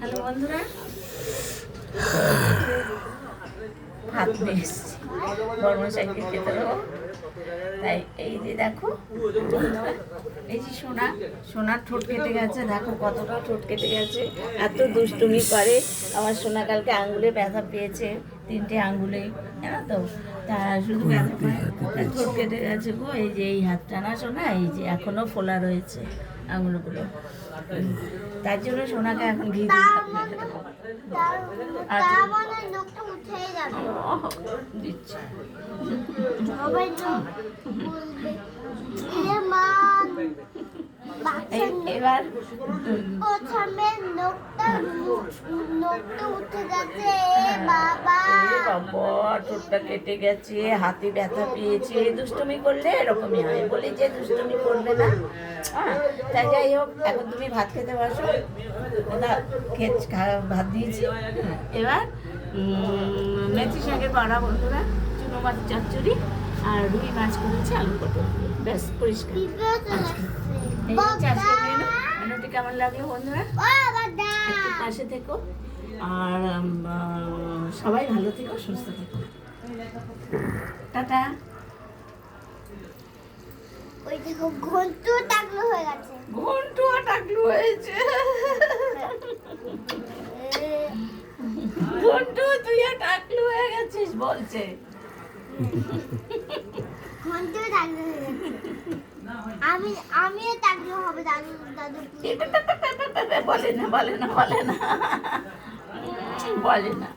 Hello বন্ধুরা, হাত নিয়ে এসছি বর্মশাইকে খেতে দেবো। তাই এই যে দেখো, এই যে সোনার ঠোঁট কেটে গেছে। দেখো কতটা ঠোঁট কেটে গেছে, এত দুষ্টুমি করে। আমার সোনা কালকে আঙ্গুলে ব্যথা পেয়েছে, 3টে আঙ্গুলে, জানো তো। তা শুধু ব্যথা পায়, ঠোঁট কেটে গেছে গো। এই যে এই হাতটা না সোনা, এই যে এখনো ফোলা রয়েছে আঙুলগুলো। তার জন্য সোনাকে এখন ঘি দিচ্ছে। এবার ঠোঁটটা কেটে গেছে, হাতে ব্যথা পেয়েছে। দুষ্টুমি করলে এরকমই হয়, বলি যে দুষ্টুমি করবে না। হ্যাঁ, তাই যাই হোক, এখন তুমি ভাত খেতে বসো। ভাত দিয়েছি। এবার মেথি শাকের বাড়া বন্ধুরা, চুনো মাছ চচ্চড়ি আর রুই মাছ করেছে, আলু পটল, ব্যাস পরিষ্কার। মেনুটি কেমন লাগলো বন্ধুরা, একটু পাশে থেকো। আর সবাই ভালো থেকো, সুস্থ থেকো। টাটা। ওই দেখো ঘন্টুও টাকলু হয়ে গেছে। ঘন্টুও টাকলু হয়েছে। ঘন্টু তুইও টাকলু হয়ে গেছিস বলছে। ঘন্টুও টাকলু হয়ে গেছে। আমিও টাকলু হবে দাদু। বলে না বলে না বলে না বলে না।